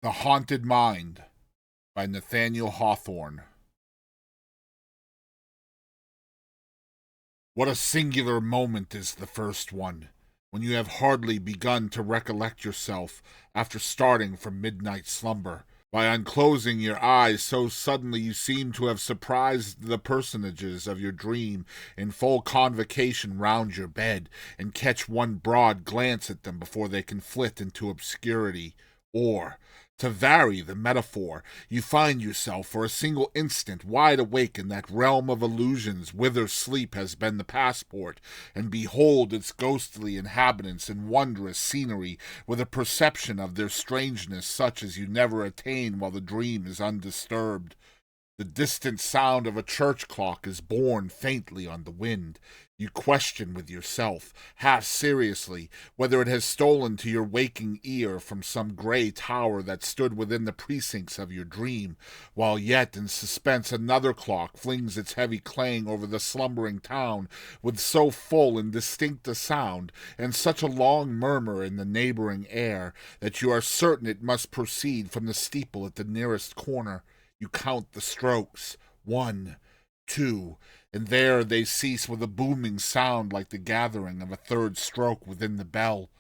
The Haunted Mind by Nathaniel Hawthorne. What a singular moment is the first one, when you have hardly begun to recollect yourself after starting from midnight slumber. By unclosing your eyes so suddenly you seem to have surprised the personages of your dream in full convocation round your bed, and catch one broad glance at them before they can flit into obscurity. Or, to vary the metaphor, you find yourself for a single instant wide awake in that realm of illusions whither sleep has been the passport, and behold its ghostly inhabitants in wondrous scenery, with a perception of their strangeness such as you never attain while the dream is undisturbed. The distant sound of a church clock is borne faintly on the wind. You question with yourself, half seriously, whether it has stolen to your waking ear from some gray tower that stood within the precincts of your dream, while yet in suspense another clock flings its heavy clang over the slumbering town with so full and distinct a sound, and such a long murmur in the neighboring air, that you are certain it must proceed from the steeple at the nearest corner. You count the strokes, 1, 2, and there they cease with a booming sound like the gathering of a third stroke within the bell.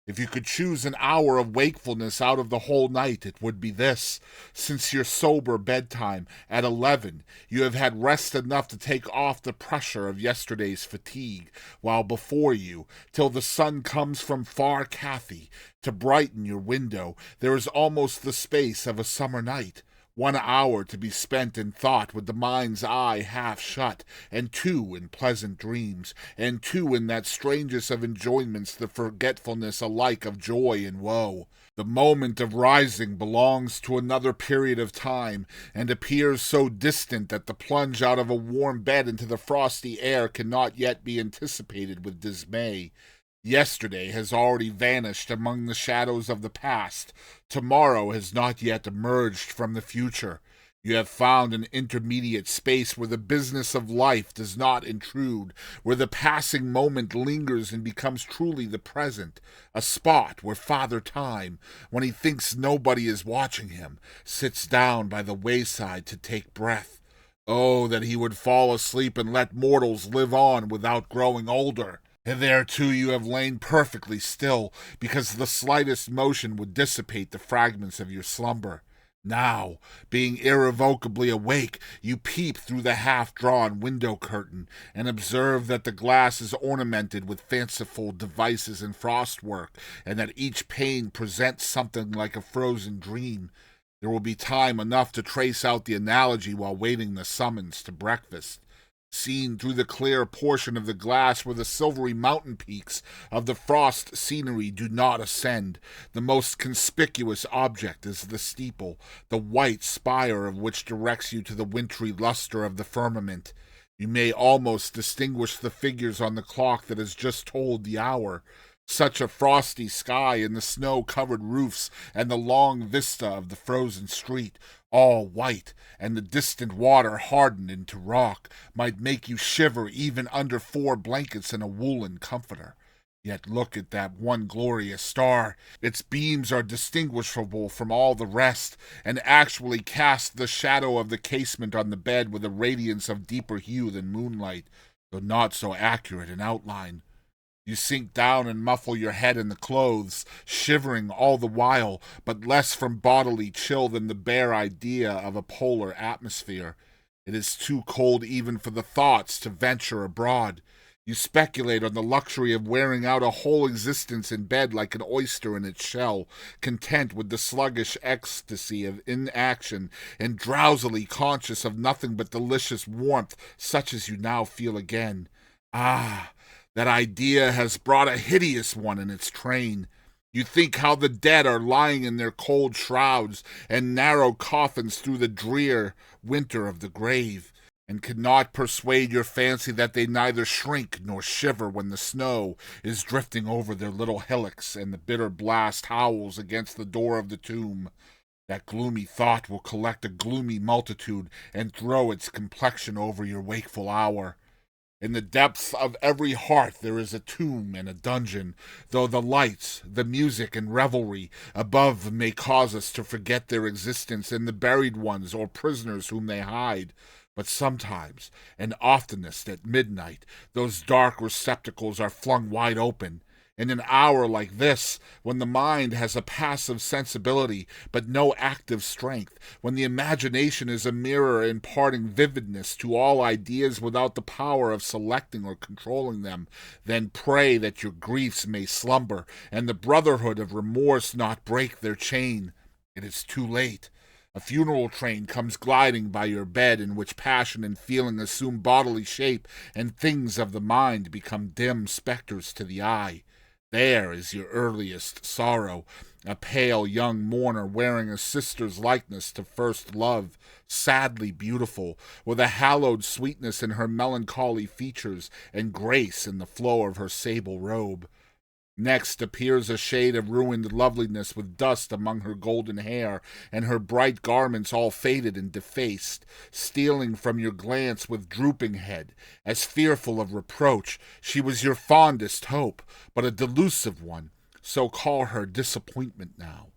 If you could choose an hour of wakefulness out of the whole night, it would be this. Since your sober bedtime at 11, you have had rest enough to take off the pressure of yesterday's fatigue, while before you, till the sun comes from far Cathay to brighten your window, there is almost the space of a summer night. 1 hour to be spent in thought with the mind's eye half shut, and 2 in pleasant dreams, and 2 in that strangest of enjoyments, the forgetfulness alike of joy and woe. The moment of rising belongs to another period of time, and appears so distant that the plunge out of a warm bed into the frosty air cannot yet be anticipated with dismay. Yesterday has already vanished among the shadows of the past. Tomorrow has not yet emerged from the future. You have found an intermediate space where the business of life does not intrude, where the passing moment lingers and becomes truly the present, a spot where Father Time, when he thinks nobody is watching him, sits down by the wayside to take breath. Oh, that he would fall asleep and let mortals live on without growing older! And there, too, you have lain perfectly still, because the slightest motion would dissipate the fragments of your slumber. Now, being irrevocably awake, you peep through the half-drawn window curtain, and observe that the glass is ornamented with fanciful devices and frostwork, and that each pane presents something like a frozen dream. There will be time enough to trace out the analogy while waiting the summons to breakfast. Seen through the clear portion of the glass where the silvery mountain peaks of the frost scenery do not ascend, the most conspicuous object is the steeple, the white spire of which directs you to the wintry luster of the firmament. You may almost distinguish the figures on the clock that has just tolled the hour. Such a frosty sky and the snow-covered roofs and the long vista of the frozen street, all white, and the distant water hardened into rock, might make you shiver even under 4 blankets and a woolen comforter. Yet look at that one glorious star. Its beams are distinguishable from all the rest, and actually cast the shadow of the casement on the bed with a radiance of deeper hue than moonlight, though not so accurate in outline. You sink down and muffle your head in the clothes, shivering all the while, but less from bodily chill than the bare idea of a polar atmosphere. It is too cold even for the thoughts to venture abroad. You speculate on the luxury of wearing out a whole existence in bed like an oyster in its shell, content with the sluggish ecstasy of inaction, and drowsily conscious of nothing but delicious warmth such as you now feel again. Ah! That idea has brought a hideous one in its train. You think how the dead are lying in their cold shrouds and narrow coffins through the drear winter of the grave, and cannot persuade your fancy that they neither shrink nor shiver when the snow is drifting over their little hillocks and the bitter blast howls against the door of the tomb. That gloomy thought will collect a gloomy multitude and throw its complexion over your wakeful hour. In the depths of every heart there is a tomb and a dungeon, though the lights, the music, and revelry above may cause us to forget their existence and the buried ones or prisoners whom they hide. But sometimes, and oftenest at midnight, those dark receptacles are flung wide open. In an hour like this, when the mind has a passive sensibility but no active strength, when the imagination is a mirror imparting vividness to all ideas without the power of selecting or controlling them, then pray that your griefs may slumber, and the brotherhood of remorse not break their chain. It is too late. A funeral train comes gliding by your bed, in which passion and feeling assume bodily shape, and things of the mind become dim spectres to the eye. There is your earliest sorrow, a pale young mourner wearing a sister's likeness to first love, sadly beautiful, with a hallowed sweetness in her melancholy features and grace in the flow of her sable robe. Next appears a shade of ruined loveliness with dust among her golden hair, and her bright garments all faded and defaced, stealing from your glance with drooping head, as fearful of reproach. She was your fondest hope, but a delusive one, so call her disappointment now.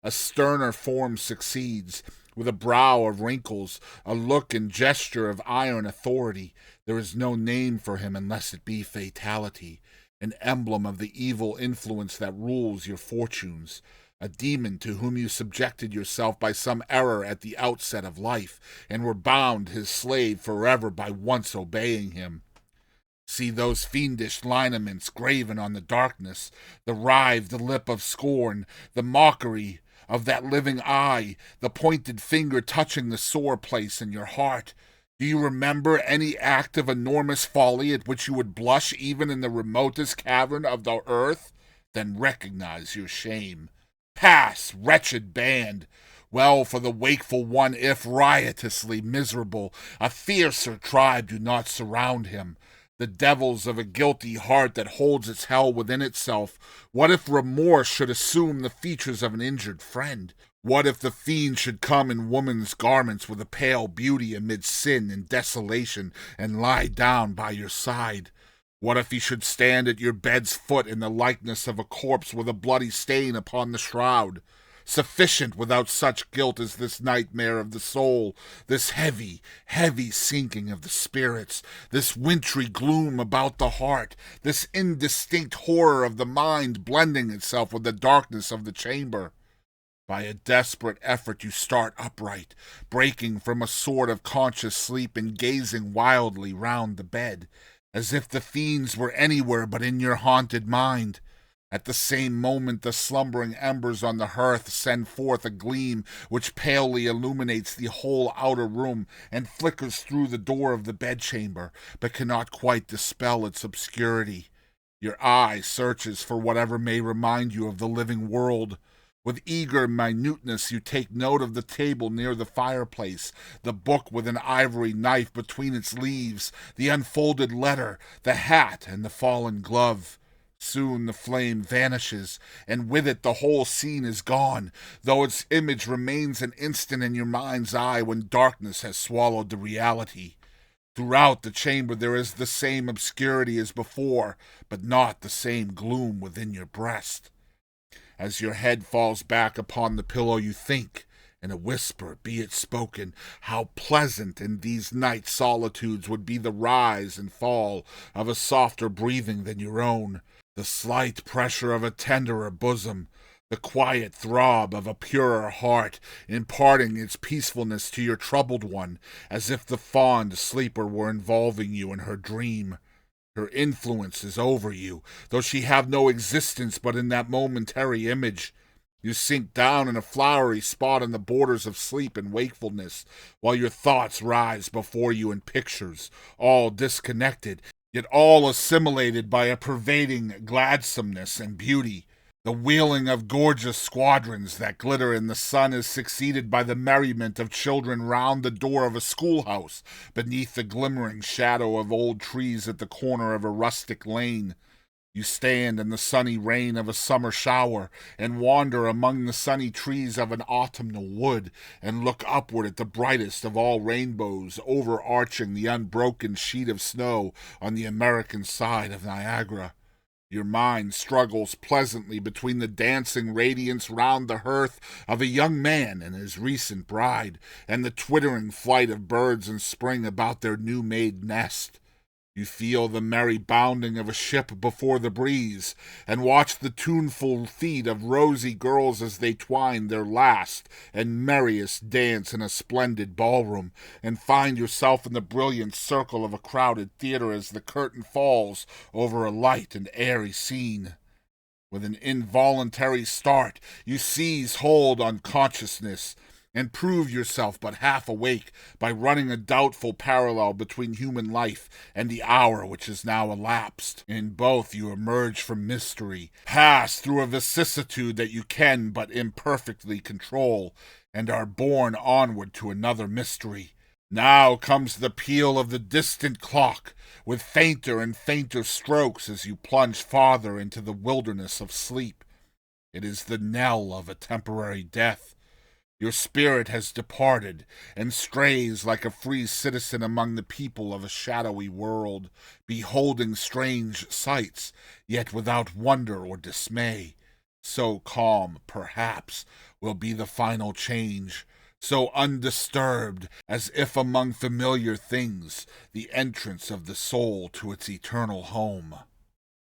A sterner form succeeds, with a brow of wrinkles, a look and gesture of iron authority. There is no name for him unless it be fatality, an emblem of the evil influence that rules your fortunes, a demon to whom you subjected yourself by some error at the outset of life, and were bound his slave forever by once obeying him. See those fiendish lineaments graven on the darkness, the writhed lip of scorn, the mockery of that living eye, the pointed finger touching the sore place in your heart. Do you remember any act of enormous folly at which you would blush even in the remotest cavern of the earth? Then recognize your shame. Pass, wretched band! Well for the wakeful one if, riotously miserable, a fiercer tribe do not surround him. The devils of a guilty heart that holds its hell within itself. What if remorse should assume the features of an injured friend? What if the fiend should come in woman's garments with a pale beauty amid sin and desolation and lie down by your side? What if he should stand at your bed's foot in the likeness of a corpse with a bloody stain upon the shroud? Sufficient without such guilt as this nightmare of the soul, this heavy, heavy sinking of the spirits, this wintry gloom about the heart, this indistinct horror of the mind blending itself with the darkness of the chamber. By a desperate effort you start upright, breaking from a sort of conscious sleep and gazing wildly round the bed, as if the fiends were anywhere but in your haunted mind. At the same moment the slumbering embers on the hearth send forth a gleam which palely illuminates the whole outer room and flickers through the door of the bedchamber, but cannot quite dispel its obscurity. Your eye searches for whatever may remind you of the living world. With eager minuteness you take note of the table near the fireplace, the book with an ivory knife between its leaves, the unfolded letter, the hat, and the fallen glove. Soon the flame vanishes, and with it the whole scene is gone, though its image remains an instant in your mind's eye when darkness has swallowed the reality. Throughout the chamber there is the same obscurity as before, but not the same gloom within your breast. As your head falls back upon the pillow you think, in a whisper be it spoken, how pleasant in these night solitudes would be the rise and fall of a softer breathing than your own, the slight pressure of a tenderer bosom, the quiet throb of a purer heart, imparting its peacefulness to your troubled one, as if the fond sleeper were involving you in her dream. Her influence is over you, though she have no existence but in that momentary image. You sink down in a flowery spot on the borders of sleep and wakefulness, while your thoughts rise before you in pictures, all disconnected, yet all assimilated by a pervading gladsomeness and beauty. The wheeling of gorgeous squadrons that glitter in the sun is succeeded by the merriment of children round the door of a schoolhouse, beneath the glimmering shadow of old trees at the corner of a rustic lane. You stand in the sunny rain of a summer shower, and wander among the sunny trees of an autumnal wood, and look upward at the brightest of all rainbows, overarching the unbroken sheet of snow on the American side of Niagara. Your mind struggles pleasantly between the dancing radiance round the hearth of a young man and his recent bride, and the twittering flight of birds in spring about their new-made nest. You feel the merry bounding of a ship before the breeze, and watch the tuneful feet of rosy girls as they twine their last and merriest dance in a splendid ballroom, and find yourself in the brilliant circle of a crowded theater as the curtain falls over a light and airy scene. With an involuntary start, you seize hold on consciousness, and prove yourself but half awake by running a doubtful parallel between human life and the hour which has now elapsed. In both you emerge from mystery, pass through a vicissitude that you can but imperfectly control, and are borne onward to another mystery. Now comes the peal of the distant clock, with fainter and fainter strokes as you plunge farther into the wilderness of sleep. It is the knell of a temporary death. Your spirit has departed, and strays like a free citizen among the people of a shadowy world, beholding strange sights, yet without wonder or dismay. So calm, perhaps, will be the final change, so undisturbed, as if among familiar things, the entrance of the soul to its eternal home.